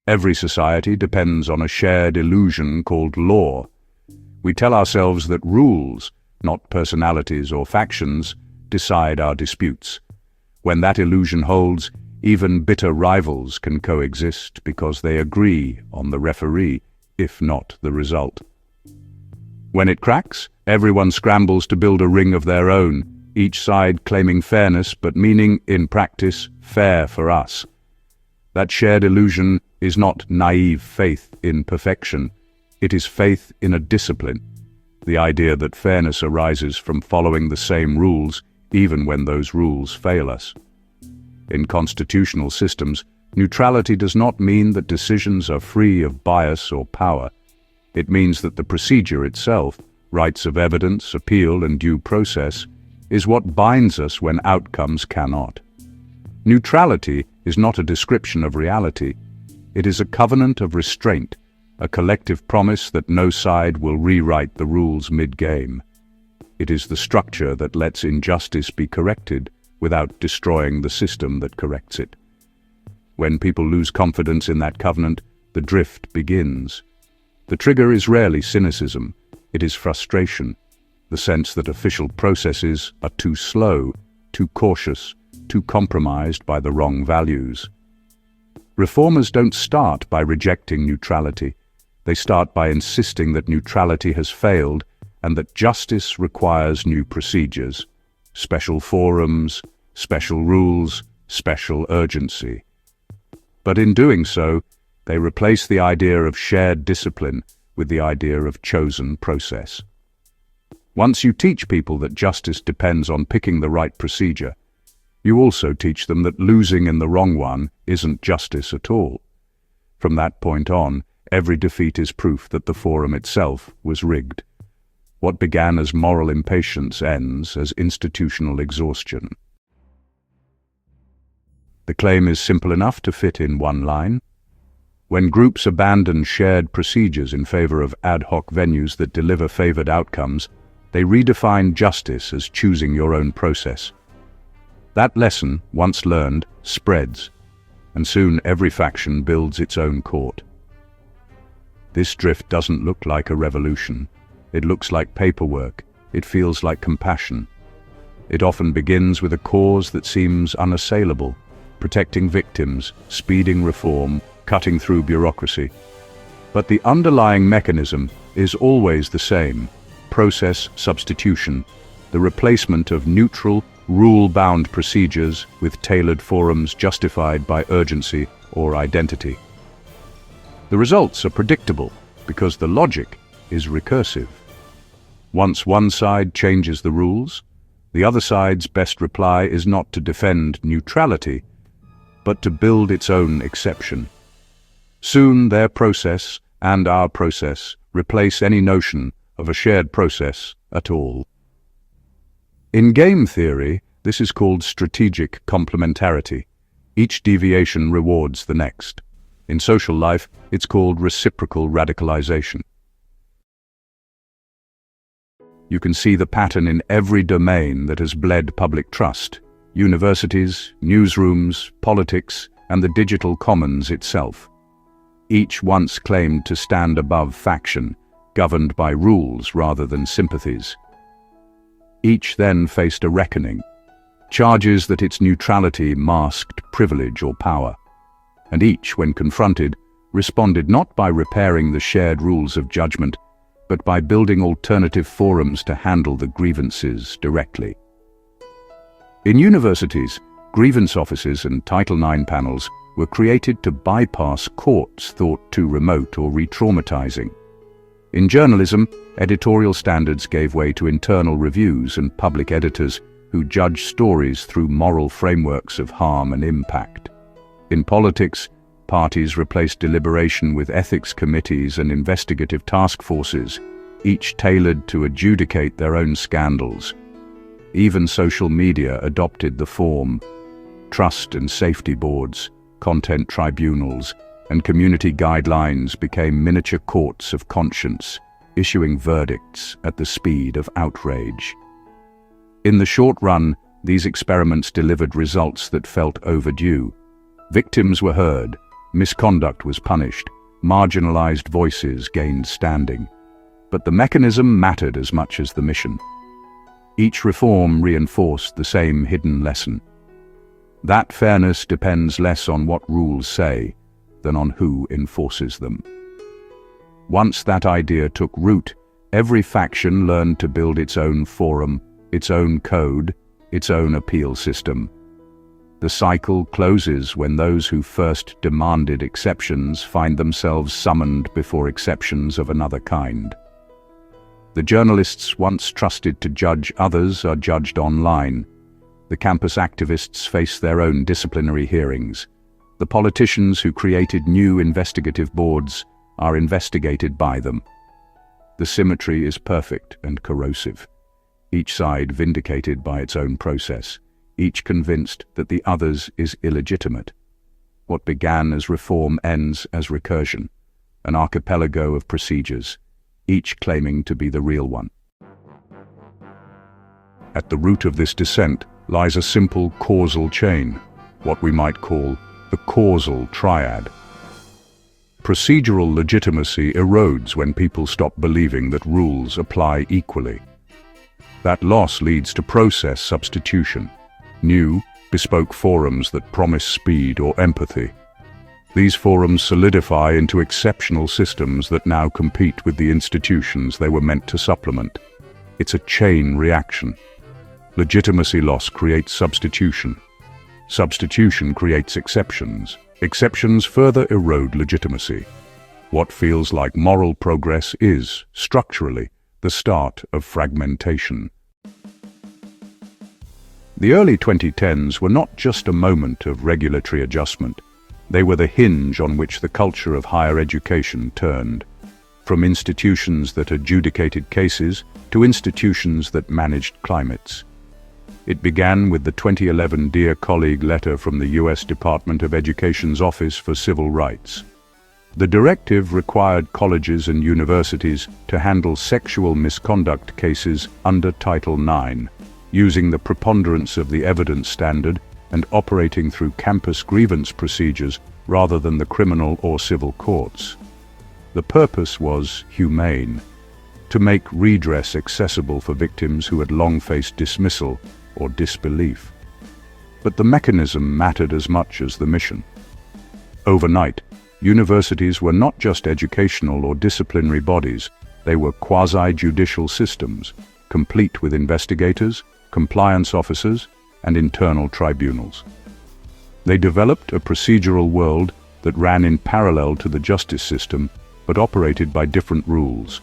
Every society depends on a shared illusion called law. We tell ourselves that rules, not personalities or factions, decide our disputes. When that illusion holds, even bitter rivals can coexist because they agree on the referee, if not the result. When it cracks, everyone scrambles to build a ring of their own, each side claiming fairness but meaning, in practice, fair for us. That shared illusion is not naive faith in perfection. It is faith in a discipline, the idea that fairness arises from following the same rules even when those rules fail us. In constitutional systems, neutrality does not mean that decisions are free of bias or power. It means that the procedure itself, rights of evidence, appeal, and due process, is what binds us when outcomes cannot. Neutrality is not a description of reality. It is a covenant of restraint, a collective promise that no side will rewrite the rules mid-game. It is the structure that lets injustice be corrected without destroying the system that corrects it. When people lose confidence in that covenant, the drift begins. The trigger is rarely cynicism. It is frustration, the sense that official processes are too slow, too cautious, too compromised by the wrong values. Reformers don't start by rejecting neutrality. They start by insisting that neutrality has failed and that justice requires new procedures, special forums, special rules, special urgency. But in doing so, they replace the idea of shared discipline with the idea of chosen process. Once you teach people that justice depends on picking the right procedure, you also teach them that losing in the wrong one isn't justice at all. From that point on, every defeat is proof that the forum itself was rigged. What began as moral impatience ends as institutional exhaustion. The claim is simple enough to fit in one line. When groups abandon shared procedures in favor of ad hoc venues that deliver favored outcomes, they redefine justice as choosing your own process. That lesson, once learned, spreads, and soon every faction builds its own court. This drift doesn't look like a revolution. It looks like paperwork. It feels like compassion. It often begins with a cause that seems unassailable, protecting victims, speeding reform, cutting through bureaucracy. But the underlying mechanism is always the same: process substitution, the replacement of neutral, rule-bound procedures with tailored forums justified by urgency or identity. The results are predictable because the logic is recursive. Once one side changes the rules, the other side's best reply is not to defend neutrality, but to build its own exception. Soon their process and our process replace any notion of a shared process at all. In game theory, this is called strategic complementarity. Each deviation rewards the next. In social life, it's called reciprocal radicalization. You can see the pattern in every domain that has bled public trust: universities, newsrooms, politics, and the digital commons itself. Each once claimed to stand above faction, governed by rules rather than sympathies. Each then faced a reckoning, charges that its neutrality masked privilege or power. And each, when confronted, responded not by repairing the shared rules of judgment, but by building alternative forums to handle the grievances directly. In universities, grievance offices and Title IX panels were created to bypass courts thought too remote or re-traumatizing. In journalism, editorial standards gave way to internal reviews and public editors who judged stories through moral frameworks of harm and impact. In politics, parties replaced deliberation with ethics committees and investigative task forces, each tailored to adjudicate their own scandals. Even social media adopted the form. Trust and safety boards, content tribunals, and community guidelines became miniature courts of conscience, issuing verdicts at the speed of outrage. In the short run, these experiments delivered results that felt overdue. Victims were heard, Misconduct was punished, marginalized voices gained standing. But the mechanism mattered as much as the mission. Each reform reinforced the same hidden lesson. That fairness depends less on what rules say than on who enforces them. Once that idea took root, every faction learned to build its own forum, its own code, its own appeal system. The cycle closes when those who first demanded exceptions find themselves summoned before exceptions of another kind. The journalists once trusted to judge others are judged online. The campus activists face their own disciplinary hearings. The politicians who created new investigative boards are investigated by them. The symmetry is perfect and corrosive. Each side vindicated by its own process, each convinced that the other's is illegitimate. What began as reform ends as recursion, an archipelago of procedures, each claiming to be the real one. At the root of this descent lies a simple causal chain, what we might call the causal triad. Procedural legitimacy erodes when people stop believing that rules apply equally. That loss leads to process substitution, new, bespoke forums that promise speed or empathy. These forums solidify into exceptional systems that now compete with the institutions they were meant to supplement. It's a chain reaction. Legitimacy loss creates substitution. Substitution creates exceptions. Exceptions further erode legitimacy. What feels like moral progress is, structurally, the start of fragmentation. The early 2010s were not just a moment of regulatory adjustment. They were the hinge on which the culture of higher education turned, from institutions that adjudicated cases to institutions that managed climates. It began with the 2011 Dear Colleague letter from the US Department of Education's Office for Civil Rights. The directive required colleges and universities to handle sexual misconduct cases under Title IX, using the preponderance of the evidence standard and operating through campus grievance procedures rather than the criminal or civil courts. The purpose was humane, to make redress accessible for victims who had long faced dismissal or disbelief. But the mechanism mattered as much as the mission. Overnight, universities were not just educational or disciplinary bodies, they were quasi-judicial systems, complete with investigators, compliance officers, and internal tribunals. They developed a procedural world that ran in parallel to the justice system, but operated by different rules.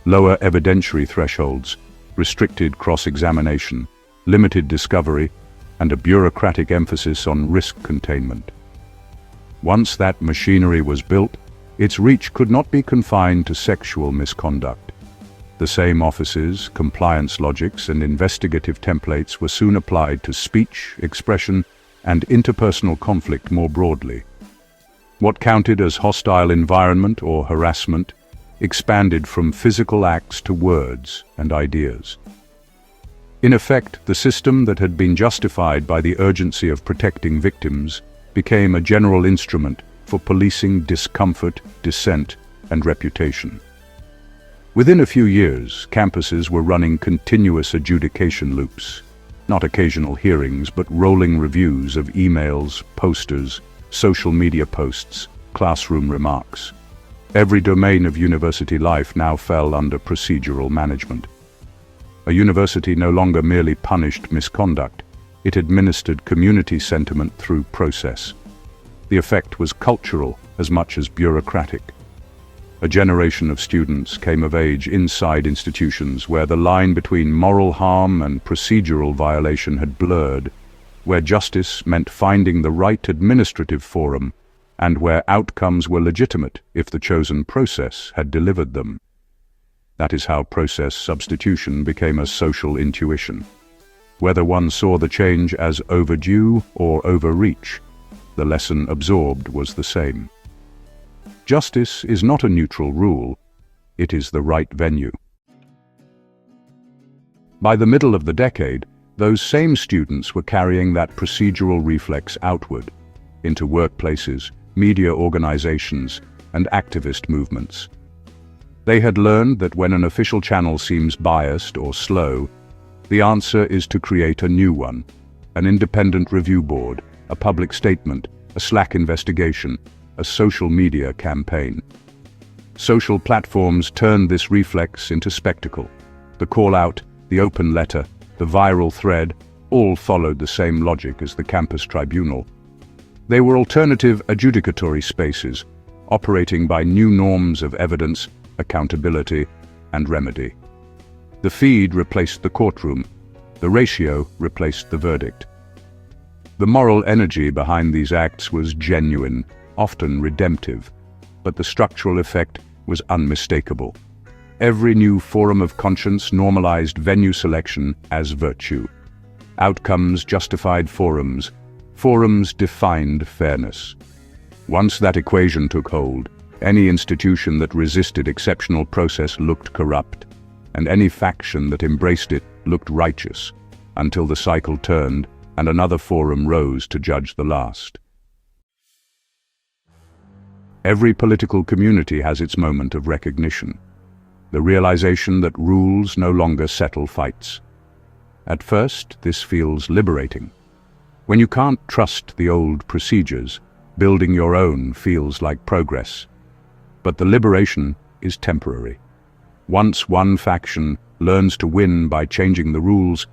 Lower evidentiary thresholds, restricted cross-examination, limited discovery, and a bureaucratic emphasis on risk containment. Once that machinery was built, its reach could not be confined to sexual misconduct. The same offices, compliance logics, and investigative templates were soon applied to speech, expression, and interpersonal conflict more broadly. What counted as hostile environment or harassment expanded from physical acts to words and ideas. In effect, the system that had been justified by the urgency of protecting victims became a general instrument for policing discomfort, dissent, and reputation. Within a few years, campuses were running continuous adjudication loops, not occasional hearings, but rolling reviews of emails, posters, social media posts, classroom remarks. Every domain of university life now fell under procedural management. A university no longer merely punished misconduct, it administered community sentiment through process. The effect was cultural as much as bureaucratic. A generation of students came of age inside institutions where the line between moral harm and procedural violation had blurred, where justice meant finding the right administrative forum, and where outcomes were legitimate if the chosen process had delivered them. That is how process substitution became a social intuition. Whether one saw the change as overdue or overreach, the lesson absorbed was the same. Justice is not a neutral rule, it is the right venue. By the middle of the decade, those same students were carrying that procedural reflex outward, into workplaces, media organizations, and activist movements. They had learned that when an official channel seems biased or slow, the answer is to create a new one, an independent review board, a public statement, a Slack investigation, a social media campaign. Social platforms turned this reflex into spectacle. The call-out, the open letter, the viral thread, all followed the same logic as the campus tribunal. They were alternative adjudicatory spaces, operating by new norms of evidence, accountability, and remedy. The feed replaced the courtroom. The ratio replaced the verdict. The moral energy behind these acts was genuine, often redemptive, but the structural effect was unmistakable. Every new forum of conscience normalized venue selection as virtue. Outcomes justified forums. Forums defined fairness. Once that equation took hold, any institution that resisted exceptional process looked corrupt, and any faction that embraced it looked righteous, until the cycle turned and another forum rose to judge the last. Every political community has its moment of recognition, the realization that rules no longer settle fights. At first, this feels liberating. When you can't trust the old procedures, building your own feels like progress. But the liberation is temporary. Once one faction learns to win by changing the rules,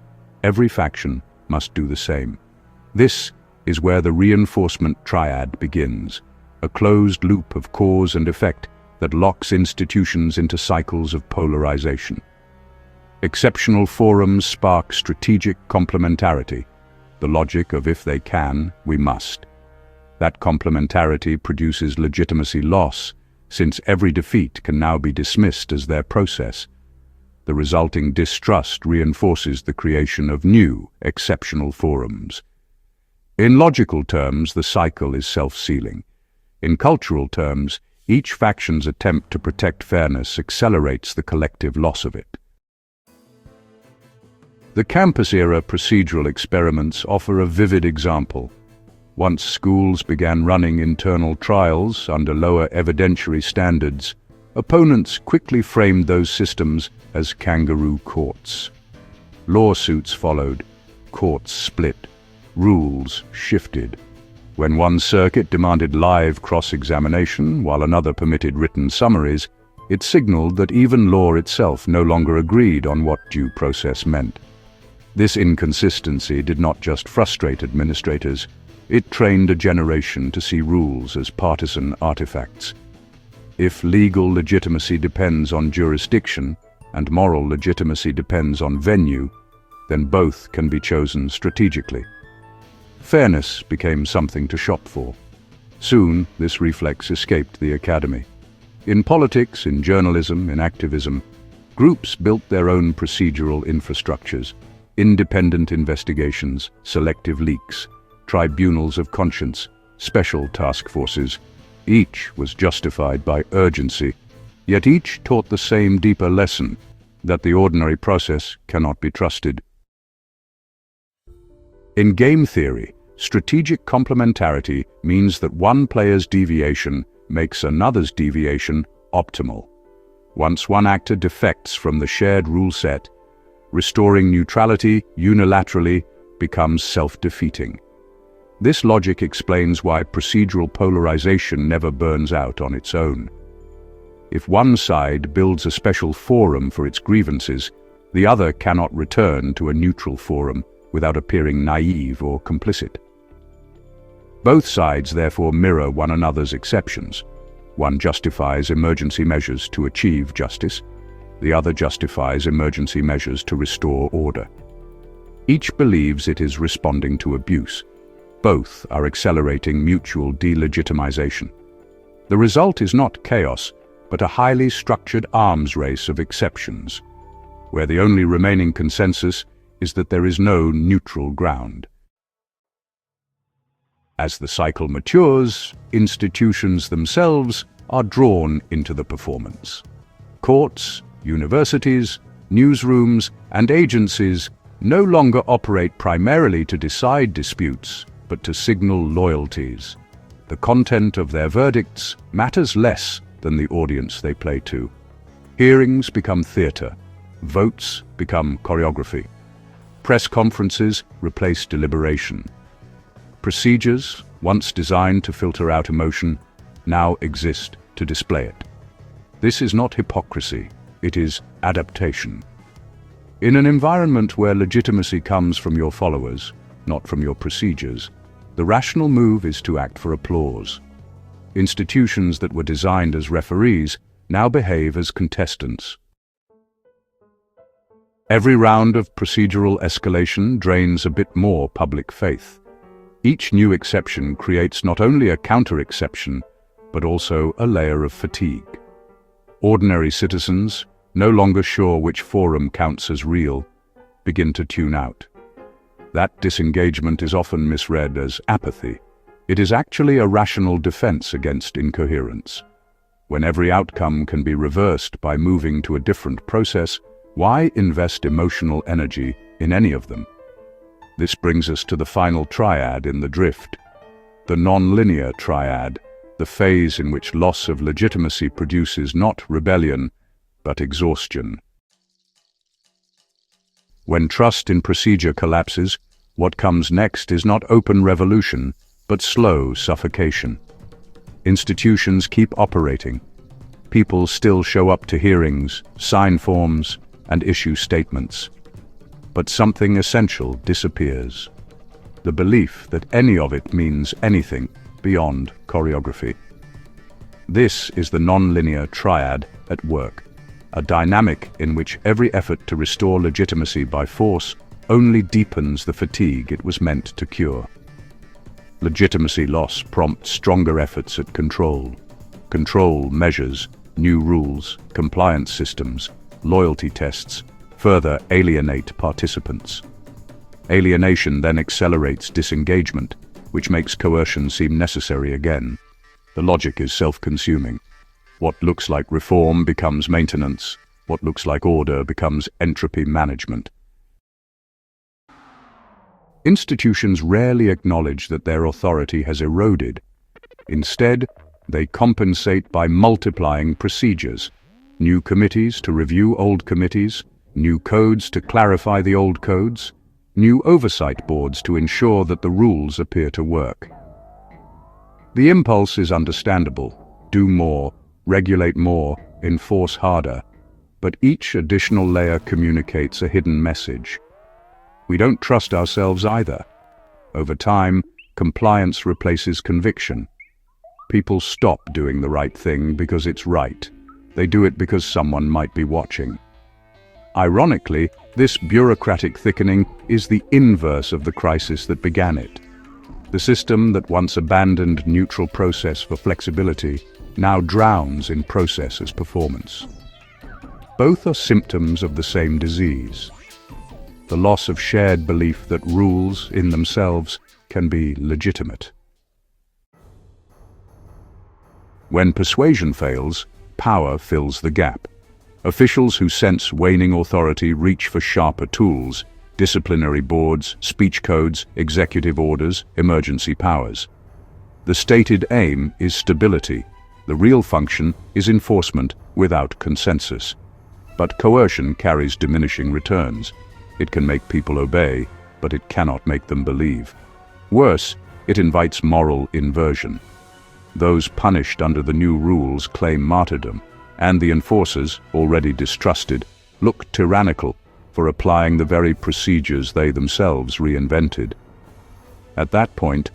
every faction must do the same. This is where the reinforcement triad begins, a closed loop of cause and effect that locks institutions into cycles of polarization. Exceptional forums spark strategic complementarity, the logic of if they can, we must. That complementarity produces legitimacy loss, since every defeat can now be dismissed as their process. The resulting distrust reinforces the creation of new, exceptional forums. In logical terms, the cycle is self-sealing. In cultural terms, each faction's attempt to protect fairness accelerates the collective loss of it. The campus-era procedural experiments offer a vivid example. Once schools began running internal trials under lower evidentiary standards, opponents quickly framed those systems as kangaroo courts. Lawsuits followed, courts split, rules shifted. When one circuit demanded live cross-examination while another permitted written summaries, it signaled that even law itself no longer agreed on what due process meant. This inconsistency did not just frustrate administrators, it trained a generation to see rules as partisan artifacts. If legal legitimacy depends on jurisdiction and moral legitimacy depends on venue, then both can be chosen strategically. Fairness became something to shop for. Soon, this reflex escaped the academy. In politics, in journalism, in activism, groups built their own procedural infrastructures, independent investigations, selective leaks, tribunals of conscience, special task forces. Each was justified by urgency, yet each taught the same deeper lesson, that the ordinary process cannot be trusted. In game theory, strategic complementarity means that one player's deviation makes another's deviation optimal. Once one actor defects from the shared rule set, restoring neutrality unilaterally becomes self-defeating. This logic explains why procedural polarization never burns out on its own. If one side builds a special forum for its grievances, the other cannot return to a neutral forum without appearing naive or complicit. Both sides therefore mirror one another's exceptions. One justifies emergency measures to achieve justice. The other justifies emergency measures to restore order. Each believes it is responding to abuse. Both are accelerating mutual delegitimization. The result is not chaos, but a highly structured arms race of exceptions, where the only remaining consensus is that there is no neutral ground. As the cycle matures, institutions themselves are drawn into the performance. Courts, universities, newsrooms, and agencies no longer operate primarily to decide disputes, but to signal loyalties. The content of their verdicts matters less than the audience they play to. Hearings become theatre. Votes become choreography. Press conferences replace deliberation. Procedures, once designed to filter out emotion, now exist to display it. This is not hypocrisy, it is adaptation. In an environment where legitimacy comes from your followers, not from your procedures, the rational move is to act for applause. Institutions that were designed as referees now behave as contestants. Every round of procedural escalation drains a bit more public faith. Each new exception creates not only a counter-exception, but also a layer of fatigue. Ordinary citizens, no longer sure which forum counts as real, begin to tune out. That disengagement is often misread as apathy. It is actually a rational defense against incoherence. When every outcome can be reversed by moving to a different process, why invest emotional energy in any of them? This brings us to the final triad in the drift, the non-linear triad, the phase in which loss of legitimacy produces not rebellion, but exhaustion. When trust in procedure collapses, what comes next is not open revolution, but slow suffocation. Institutions keep operating. People still show up to hearings, sign forms, and issue statements. But something essential disappears. The belief that any of it means anything beyond choreography. This is the non-linear triad at work, a dynamic in which every effort to restore legitimacy by force only deepens the fatigue it was meant to cure. Legitimacy loss prompts stronger efforts at control. Control measures, new rules, compliance systems, loyalty tests, further alienate participants. Alienation then accelerates disengagement, which makes coercion seem necessary again. The logic is self-consuming. What looks like reform becomes maintenance. What looks like order becomes entropy management. Institutions rarely acknowledge that their authority has eroded. Instead, they compensate by multiplying procedures. New committees to review old committees, new codes to clarify the old codes, new oversight boards to ensure that the rules appear to work. The impulse is understandable. Do more, regulate more, enforce harder. But each additional layer communicates a hidden message. We don't trust ourselves either. Over time, compliance replaces conviction. People stop doing the right thing because it's right. They do it because someone might be watching. Ironically, this bureaucratic thickening is the inverse of the crisis that began it. The system that once abandoned neutral process for flexibility now drowns in process as performance. Both are symptoms of the same disease. The loss of shared belief that rules, in themselves, can be legitimate. When persuasion fails, power fills the gap. Officials who sense waning authority reach for sharper tools: disciplinary boards, speech codes, executive orders, emergency powers. The stated aim is stability. The real function is enforcement without consensus. But coercion carries diminishing returns. It can make people obey, but it cannot make them believe. Worse, it invites moral inversion. Those punished under the new rules claim martyrdom, and the enforcers, already distrusted, look tyrannical for applying the very procedures they themselves reinvented. At that point,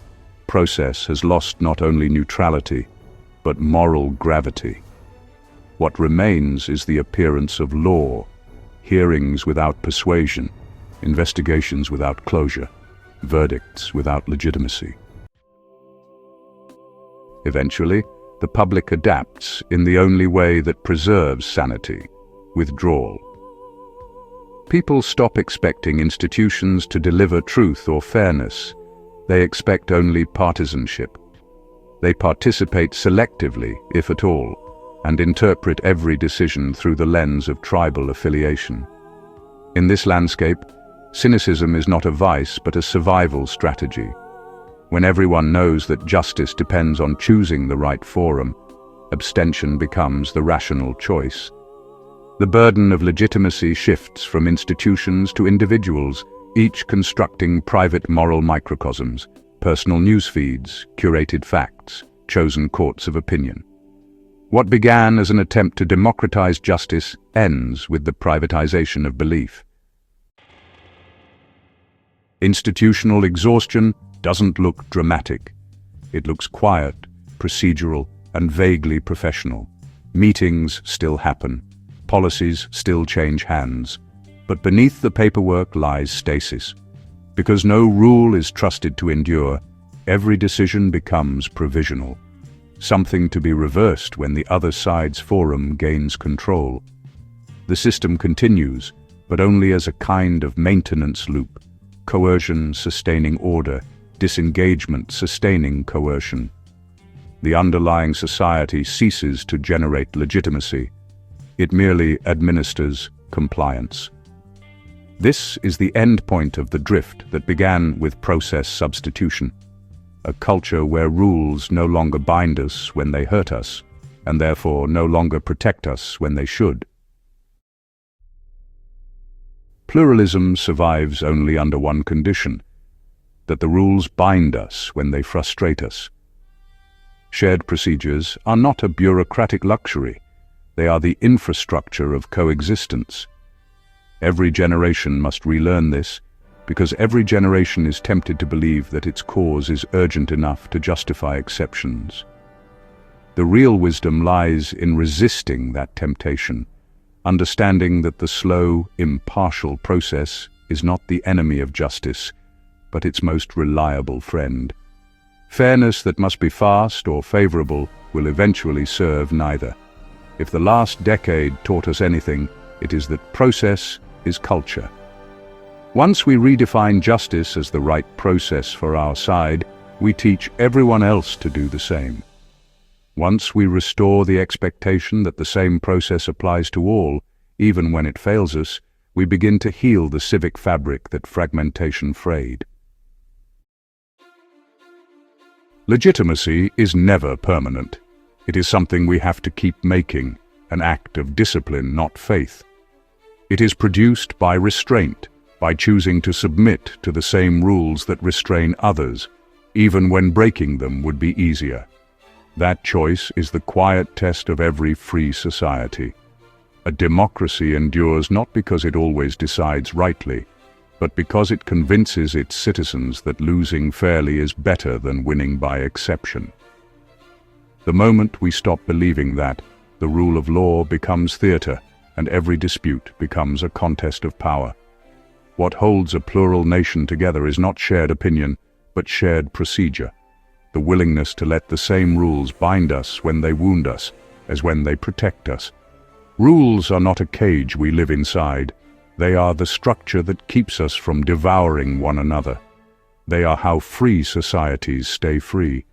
process has lost not only neutrality, but moral gravity. What remains is the appearance of law, hearings without persuasion, investigations without closure, verdicts without legitimacy. Eventually, the public adapts in the only way that preserves sanity: withdrawal. People stop expecting institutions to deliver truth or fairness. They expect only partisanship. They participate selectively, if at all, and interpret every decision through the lens of tribal affiliation. In this landscape, cynicism is not a vice but a survival strategy. When everyone knows that justice depends on choosing the right forum, abstention becomes the rational choice. The burden of legitimacy shifts from institutions to individuals, each constructing private moral microcosms, personal news feeds, curated facts, chosen courts of opinion. What began as an attempt to democratize justice ends with the privatization of belief. Institutional exhaustion doesn't look dramatic. It looks quiet, procedural, and vaguely professional. Meetings still happen. Policies still change hands. But beneath the paperwork lies stasis. Because no rule is trusted to endure, every decision becomes provisional, something to be reversed when the other side's forum gains control. The system continues, but only as a kind of maintenance loop, coercion sustaining order, disengagement sustaining coercion. The underlying society ceases to generate legitimacy. It merely administers compliance. This is the end point of the drift that began with process substitution, a culture where rules no longer bind us when they hurt us, and therefore no longer protect us when they should. Pluralism survives only under one condition, that the rules bind us when they frustrate us. Shared procedures are not a bureaucratic luxury. They are the infrastructure of coexistence. Every generation must relearn this, because every generation is tempted to believe that its cause is urgent enough to justify exceptions. The real wisdom lies in resisting that temptation, understanding that the slow, impartial process is not the enemy of justice, but its most reliable friend. Fairness that must be fast or favorable will eventually serve neither. If the last decade taught us anything, it is that process is culture. Once we redefine justice as the right process for our side, we teach everyone else to do the same. Once we restore the expectation that the same process applies to all, even when it fails us, we begin to heal the civic fabric that fragmentation frayed. Legitimacy is never permanent. It is something we have to keep making, an act of discipline, not faith. It is produced by restraint, by choosing to submit to the same rules that restrain others, even when breaking them would be easier. That choice is the quiet test of every free society. A democracy endures not because it always decides rightly, but because it convinces its citizens that losing fairly is better than winning by exception. The moment we stop believing that, the rule of law becomes theater, and every dispute becomes a contest of power. What holds a plural nation together is not shared opinion, but shared procedure, the willingness to let the same rules bind us when they wound us, as when they protect us. Rules are not a cage we live inside. They are the structure that keeps us from devouring one another. They are how free societies stay free.